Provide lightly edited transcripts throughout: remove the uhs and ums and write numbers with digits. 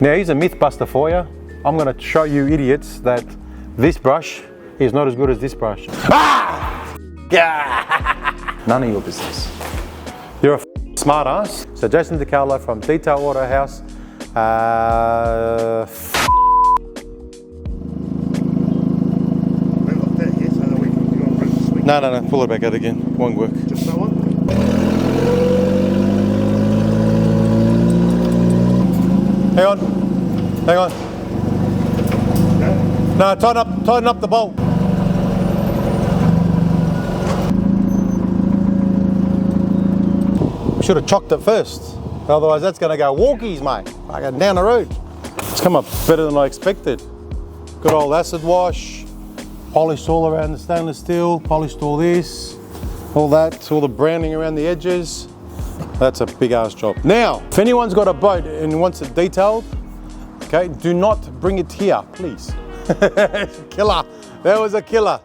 Now here's a myth buster for you. I'm going to show you idiots that this brush is not as good as this brush. Ah! Yeah! None of your business. You're a smart ass. So Jason DeCarlo from Detail Auto House. No, pull it back out again. Won't work. Just that one? Hang on. Yeah. No, tighten up the bolt. Should have chocked it first. Otherwise that's gonna go walkies, mate. I got down the road. It's come up better than I expected. Good old acid wash. Polished all around the stainless steel. Polished all this, all that, all the browning around the edges. That's a big ass job. Now, if anyone's got a boat and wants it detailed, okay, do not bring it here, please. Killer, that was a killer.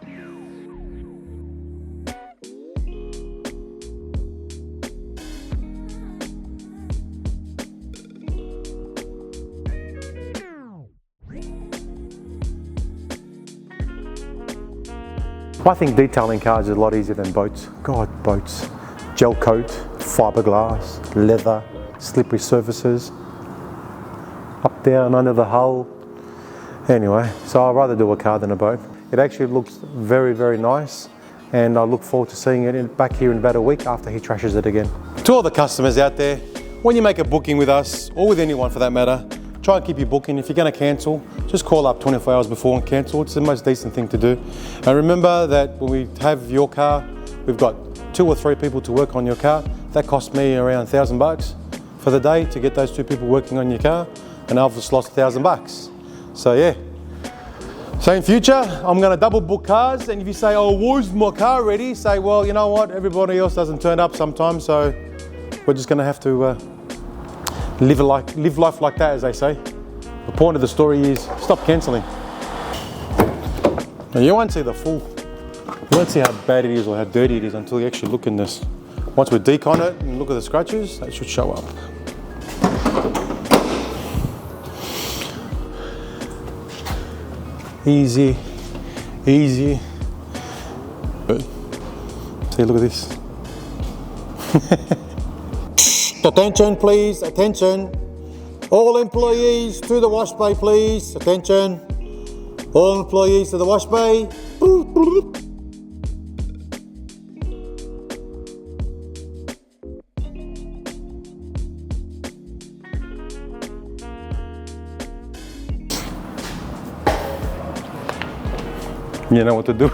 I think detailing cars is a lot easier than boats. God, boats. Gel coat, fiberglass, leather, slippery surfaces, up down under the hull. Anyway, so I'd rather do a car than a boat. It actually looks very, very nice, and I look forward to seeing it back here in about a week after he trashes it again. To all the customers out there, when you make a booking with us, or with anyone for that matter, try and keep your booking. If you're going to cancel, just call up 24 hours before and cancel. It's the most decent thing to do. And remember that when we have your car, we've got 2 or 3 people to work on your car. That cost me around $1,000 for the day to get those 2 people working on your car, and I've just lost $1,000. So yeah. So in future, I'm going to double book cars, and if you say, oh, where's my car ready? Say, well, you know what? Everybody else doesn't turn up sometimes, so we're just going to have to live life like that, as they say. The point of the story is stop cancelling. Now you won't see the full, you won't see how bad it is or how dirty it is until you actually look in this. Once we decon it and look at the scratches, that should show up. Easy, easy. Good. See, look at this. Attention please, attention. All employees to the wash bay please, attention. All employees to the wash bay. You know what to do.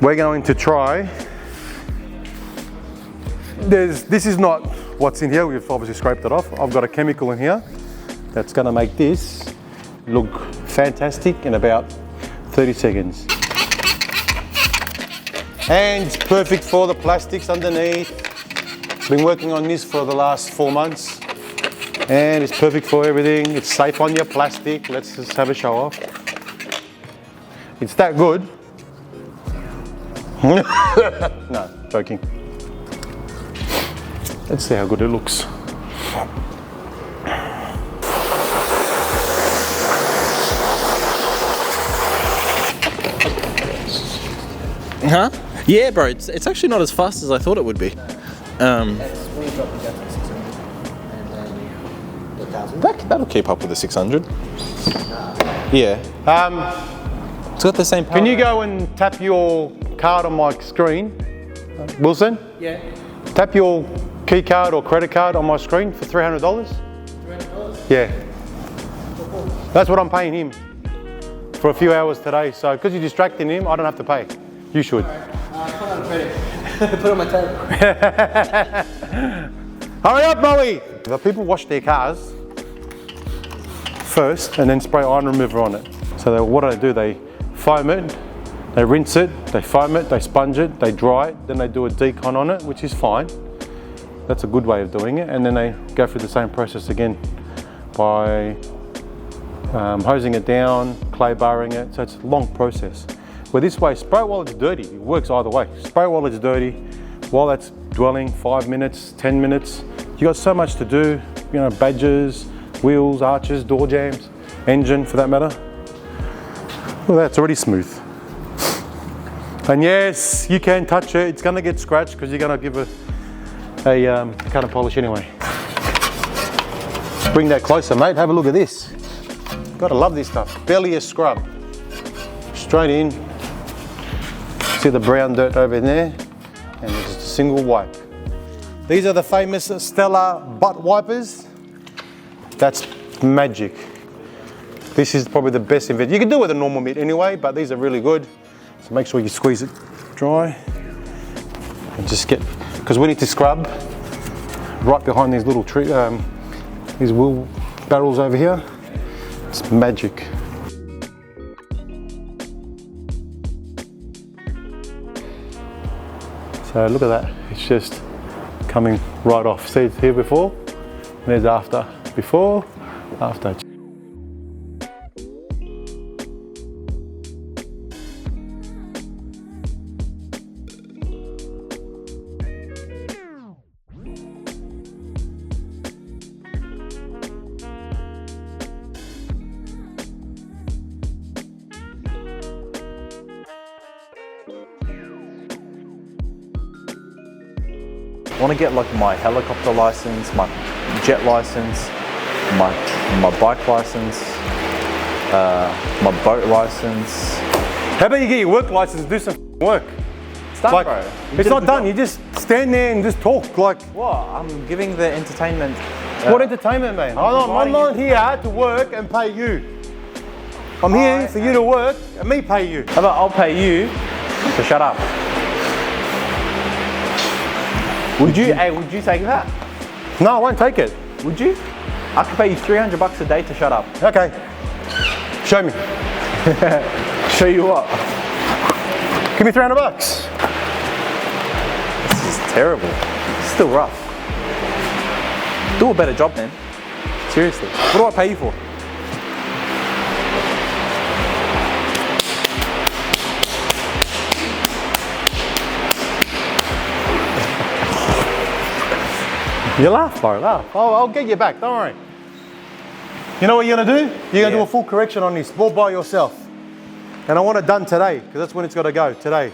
We're going to try. This is not what's in here. We've obviously scraped it off. I've got a chemical in here that's going to make this look fantastic in about 30 seconds. And it's perfect for the plastics underneath. Been working on this for the last 4 months. And it's perfect for everything. It's safe on your plastic. Let's just have a show off. It's that good. No, joking. Let's see how good it looks. Huh? Yeah, bro. It's actually not as fast as I thought it would be. That'll keep up with the 600. Yeah. It's got the same power. Can you go and tap your card on my screen, Wilson? Yeah. Tap your key card or credit card on my screen for $300. $300? Yeah. That's what I'm paying him for a few hours today. So because you're distracting him, I don't have to pay. You should. Put it on credit. Put it on my table. Hurry up, Moey! The people wash their cars first and then spray iron remover on it. So what do? They foam it, they rinse it, they foam it, they sponge it, they dry it, then they do a decon on it, which is fine. That's a good way of doing it. And then they go through the same process again by hosing it down, clay barring it. So it's a long process. Where this way, spray it while it's dirty. It works either way. Spray it while it's dirty. While that's dwelling, 5 minutes, 10 minutes. You got so much to do, you know, badges, wheels, arches, door jambs, engine for that matter. Look at that, it's already smooth. And yes, you can touch it, it's gonna get scratched because you're gonna give it a kind of polish anyway. Bring that closer, mate, have a look at this. Gotta love this stuff, barely a scrub. Straight in, see the brown dirt over there, and just a single wipe. These are the famous Stella butt wipers. That's magic. This is probably the best invention. You can do it with a normal mitt anyway, but these are really good. So make sure you squeeze it dry. And just get, because we need to scrub right behind these little tree, these wheel barrels over here. It's magic. So look at that, it's just coming right off. See, it's here before, and there's after. Before, after. I want to get like my helicopter license, my jet license, my bike license, my boat license. How about you get your work license and do some work? It's done, Like, bro. it's not done, you just stand there and just talk like. What? I'm giving the entertainment. What entertainment, man? I'm not here to work and pay you. I'm here for you to work and me pay you. How about I'll pay you to shut up? Would you take that? No, I won't take it. Would you? I could pay you $300 a day to shut up. Okay, show me. Show you what? Give me $300. This is terrible. It's still rough. Do a better job, man. Seriously. What do I pay you for? You laugh, bro, laugh. Oh, I'll get you back, don't worry. You know what you're gonna do? You're gonna do a full correction on this, all by yourself. And I want it done today, because that's when it's gotta go, today.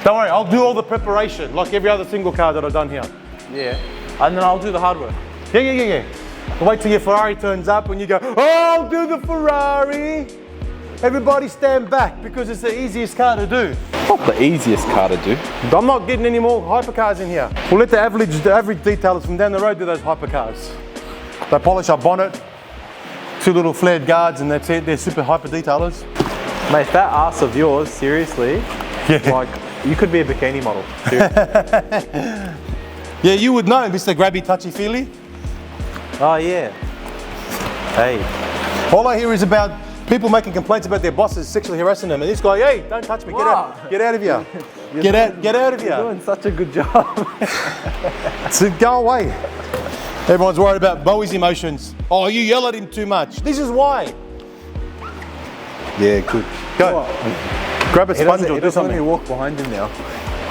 Don't worry, I'll do all the preparation, like every other single car that I've done here. Yeah. And then I'll do the hard work. Yeah. Wait till your Ferrari turns up and you go, oh, I'll do the Ferrari. Everybody stand back, because it's the easiest car to do. Not the easiest car to do. I'm not getting any more hypercars in here. We'll let the average detailers from down the road do those hypercars. They polish our bonnet, 2 little flared guards, and that's it. They're super hyper detailers. Mate, that ass of yours, seriously, like, you could be a bikini model. Seriously. Yeah, you would know, Mr. Grabby Touchy Feely. Oh, yeah. Hey. All I hear is about people making complaints about their bosses sexually harassing them, and this guy, hey, don't touch me, get out of here. Get out of here. You're doing such a good job. So go away. Everyone's worried about Bowie's emotions. Oh, you yell at him too much. This is why. Yeah, good. Go. Grab a sponge or do something. Let me walk behind him now.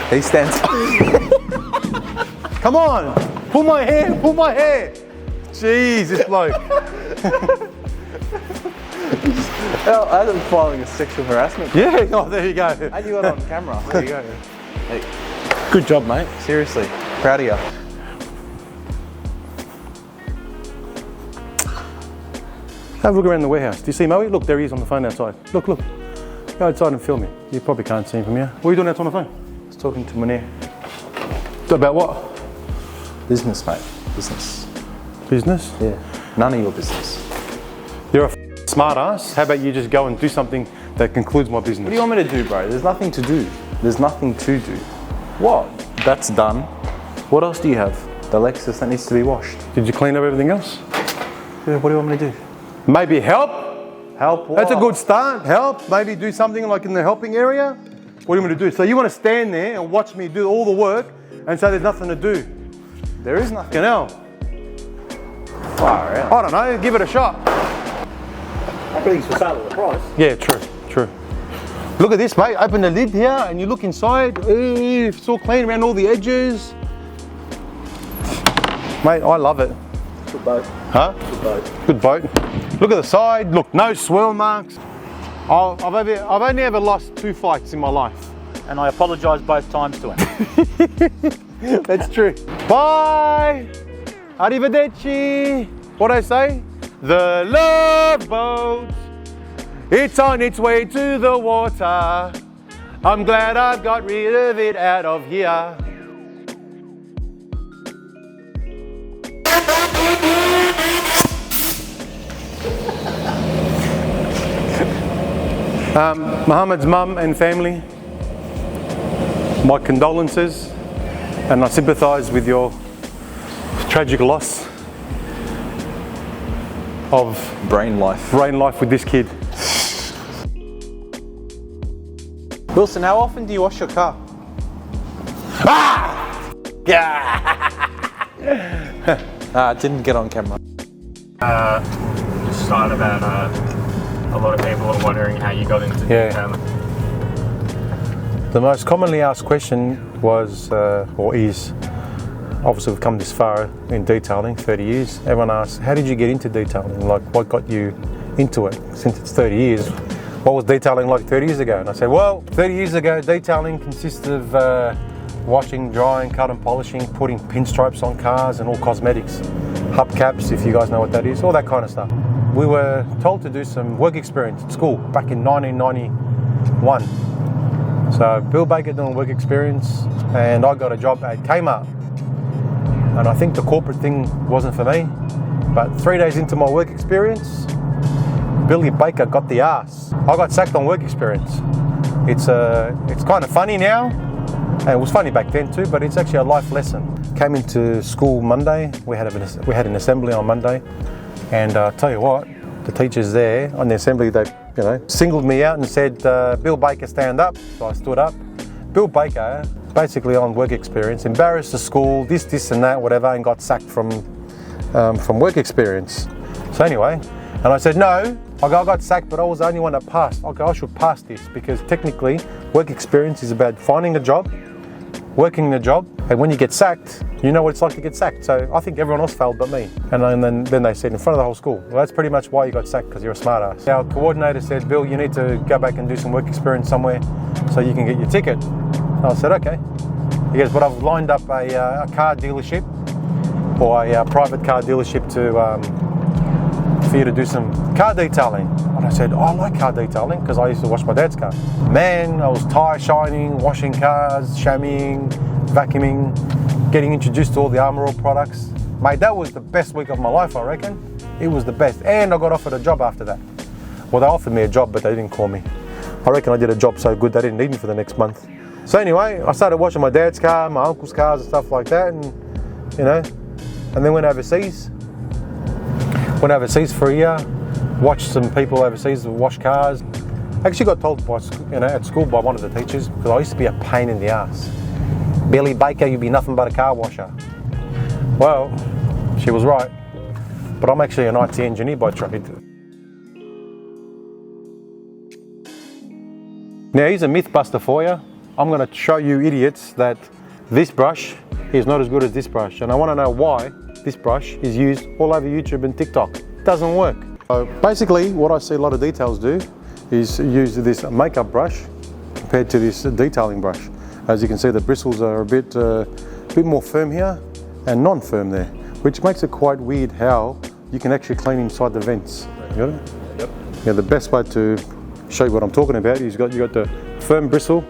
He stands. Come on, pull my hair. Jeez, this bloke. I'm filing a sexual harassment. Yeah, oh, there you go. And you got it on camera. There you go. Hey, good job, mate. seriously, proud of you. Have a look around the warehouse. Do you see Moey? Look, there he is on the phone outside. Look. Go outside and film him. You probably can't see him from here. What are you doing outside on the phone? I was talking to Munir. About what? Business, mate. Business. Business? Yeah. None of your business. You're a smart ass. How about you just go and do something that concludes my business? What do you want me to do, bro? There's nothing to do. There's nothing to do. What? That's done. What else do you have? The Lexus that needs to be washed. Did you clean up everything else? Yeah, what do you want me to do? Maybe help? Help what? That's a good start. Help. Maybe do something like in the helping area. What do you want me to do? So you want to stand there and watch me do all the work and say there's nothing to do? There is nothing. You know? Far out. I don't know. Give it a shot. Everything's for sale at the price. Yeah, true. Look at this, mate. Open the lid here and you look inside. It's all clean around all the edges. Mate, I love it. Good boat. Huh? Good boat. Good boat. Look at the side. Look, no swirl marks. I've only ever lost 2 fights in my life. And I apologise both times to him. That's true. Bye. Arrivederci. What I say? The love boat. It's on its way to the water. I'm glad I've got rid of it out of here. Mohammed's mum and family, my condolences, and I sympathise with your tragic loss of Brain life. with this kid. Wilson, how often do you wash your car? Didn't get on camera. Just started about a lot of people are wondering how you got into detailing. The most commonly asked question was, or is, obviously we've come this far in detailing, 30 years. Everyone asks, how did you get into detailing? Like, what got you into it? Since it's 30 years, what was detailing like 30 years ago? And I said, well, 30 years ago, detailing consists of washing, drying, cut and polishing, putting pinstripes on cars and all cosmetics. Hubcaps, if you guys know what that is, all that kind of stuff. We were told to do some work experience at school back in 1991. So Bill Baker doing work experience, and I got a job at Kmart. And I think the corporate thing wasn't for me, but 3 days into my work experience, Billy Baker got the ass. I got sacked on work experience. It's kind of funny now, and it was funny back then too, but it's actually a life lesson. Came into school Monday, we had an assembly on Monday, and I'll tell you what, the teachers there on the assembly, they singled me out and said, Bill Baker, stand up. So I stood up. Bill Baker, basically on work experience, embarrassed the school, this and that, whatever, and got sacked from work experience. So anyway, and I said, no, I got sacked, but I was the only one that passed. Okay, I should pass this, because technically work experience is about finding a job, working the job, and when you get sacked, you know what it's like to get sacked. So I think everyone else failed but me. And then they said in front of the whole school, well, that's pretty much why you got sacked, because you're a smart ass. Our coordinator said, Bill, you need to go back and do some work experience somewhere so you can get your ticket. And I said, okay. He goes, but I've lined up a car dealership, or a private car dealership for you to do some car detailing. And I said, I like car detailing because I used to wash my dad's car. Man, I was tyre shining, washing cars, chamoising, vacuuming, getting introduced to all the Armour All products. Mate, that was the best week of my life, I reckon. It was the best. And I got offered a job after that. Well, they offered me a job, but they didn't call me. I reckon I did a job so good they didn't need me for the next month. So anyway, I started washing my dad's car, my uncle's cars and stuff like that, and and then went overseas. Went overseas for a year, watched some people overseas wash cars. I actually got told by, at school by one of the teachers, because I used to be a pain in the ass. Billy Baker, you'd be nothing but a car washer. Well, she was right, but I'm actually an IT engineer by trade. Now here's a myth buster for you. I'm going to show you idiots that this brush is not as good as this brush, and I want to know why this brush is used all over YouTube and TikTok. It doesn't work. So basically what I see a lot of details do is use this makeup brush compared to this detailing brush. As you can see, the bristles are a bit more firm here and non-firm there, which makes it quite weird how you can actually clean inside the vents. You got it? Yep. Yeah, the best way to show you what I'm talking about is you got the firm bristle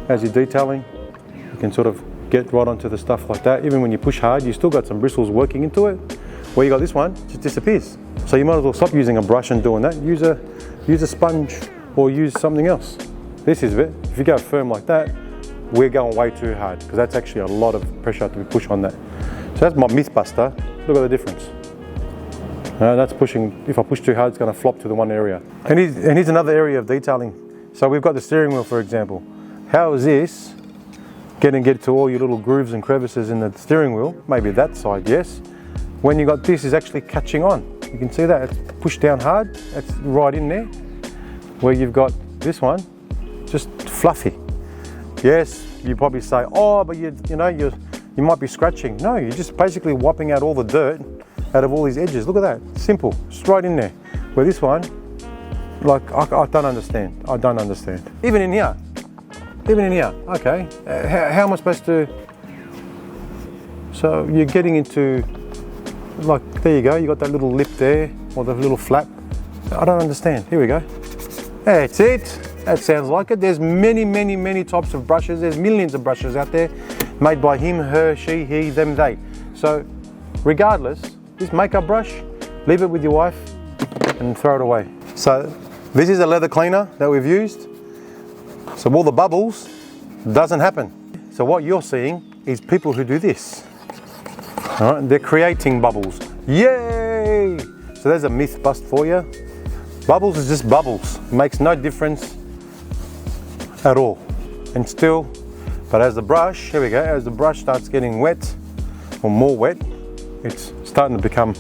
as you're detailing. You can sort of get right onto the stuff like that. Even when you push hard, you still got some bristles working into it. Where you got this one, it just disappears. So you might as well stop using a brush and doing that. Use a sponge or use something else. This is it. If you go firm like that, we're going way too hard, because that's actually a lot of pressure to be pushed on that. So that's my myth buster. Look at the difference. That's pushing. If I push too hard, it's going to flop to the one area. And here's another area of detailing. So we've got the steering wheel, for example. How is this get to all your little grooves and crevices in the steering wheel? Maybe that side, yes. When you got this is actually catching on. You can see that it's pushed down hard. It's right in there. Where you've got this one, just fluffy. Yes, you probably say, oh, but you might be scratching. No, you're just basically wiping out all the dirt out of all these edges. Look at that, simple, straight in there. Where this one, like, I don't understand. I don't understand. Even in here, okay. How am I supposed to? So you're getting into, like, there you go. You got that little lip there, or the little flap. I don't understand. Here we go. That's it. That sounds like it. There's many types of brushes. There's millions of brushes out there made by him, her, she, he, them, they. So regardless, this makeup brush, leave it with your wife and throw it away. So this is a leather cleaner that we've used. So all the bubbles doesn't happen. So what you're seeing is people who do this. All right, they're creating bubbles. Yay! So there's a myth bust for you. Bubbles is just bubbles. It makes no difference at all. And still, but as the brush, here we go, as the brush starts getting wet, or more wet, it's starting to become,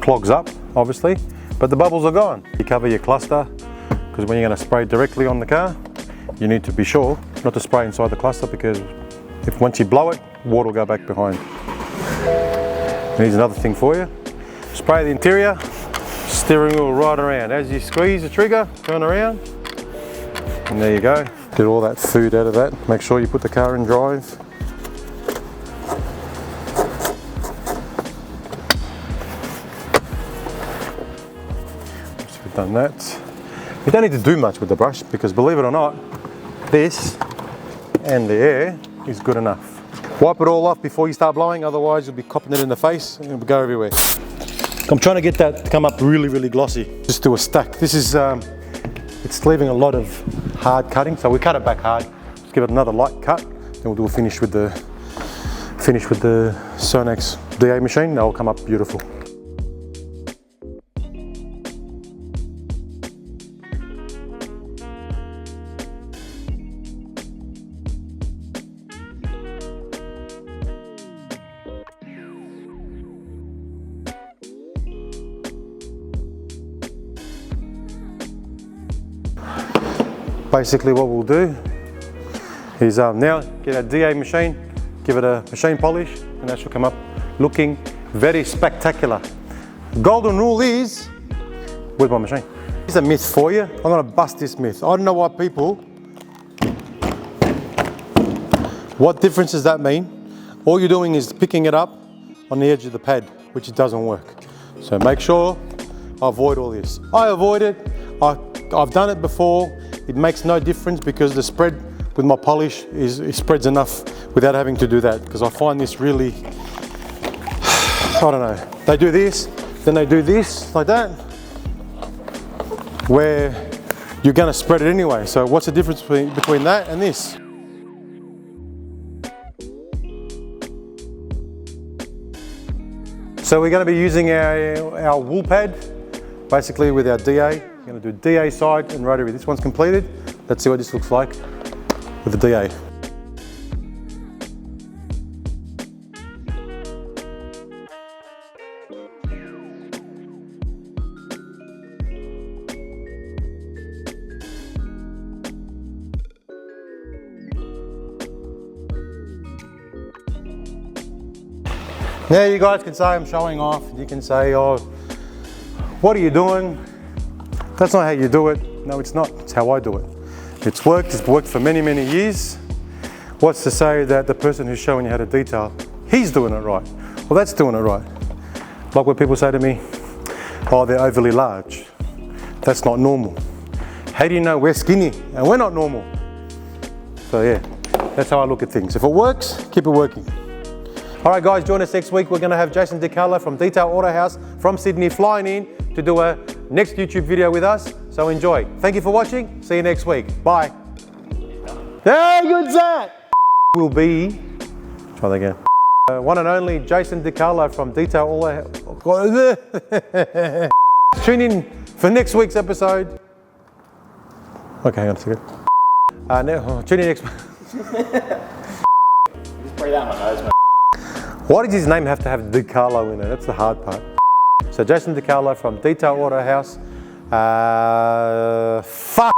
clogs up, obviously, but the bubbles are gone. You cover your cluster, because when you're going to spray directly on the car, you need to be sure not to spray inside the cluster, because if once you blow it, water will go back behind. And here's another thing for you. Spray the interior, steering wheel right around. As you squeeze the trigger, turn around, and there you go. Get all that food out of that. Make sure you put the car in drive. So we've done that. You don't need to do much with the brush, because believe it or not, this and the air is good enough. Wipe it all off before you start blowing, otherwise you'll be copping it in the face and it'll go everywhere. I'm trying to get that to come up really glossy. Just do a stack. This is, it's leaving a lot of hard cutting, so we cut it back hard. Just give it another light cut, then we'll do a finish with the Sonax DA machine. That will come up beautiful. Basically what we'll do is now get a DA machine, give it a machine polish, and that should come up looking very spectacular. Golden rule is, where's my machine? Here's a myth for you. I'm gonna bust this myth. I don't know why people, what difference does that mean? All you're doing is picking it up on the edge of the pad, which it doesn't work. So make sure I avoid all this. I avoid it, I've done it before. It makes no difference, because the spread with my polish it spreads enough without having to do that, because I find this really, I don't know. They do this, then they do this, like that, where you're gonna spread it anyway. So what's the difference between that and this? So we're gonna be using our wool pad, basically with our DA. We're going to do DA side and rotary. This one's completed. Let's see what this looks like with the DA. Now you guys can say I'm showing off. You can say, oh, what are you doing? That's not how you do it. No, it's not. It's how I do it. It's worked for many years. What's to say that the person who's showing you how to detail, he's doing it right? Well, that's doing it right. Like when people say to me, oh, they're overly large. That's not normal. How do you know we're skinny and we're not normal? So yeah, that's how I look at things. If it works, keep it working. All right, guys, join us next week. We're going to have Jason DeCarlo from Detail Auto House from Sydney flying in to do a next YouTube video with us. So enjoy. Thank you for watching. See you next week. Bye. Hey, good that. Will be, try that again. One and only Jason DeCarlo from Detail Auto House. Tune in for next week's episode. Okay, hang on a second. Tune in next week. Just breathe out my nose, man. Why does his name have to have DeCarlo in it? That's the hard part. So Jason DeCarlo from Detail Auto House. Fuck.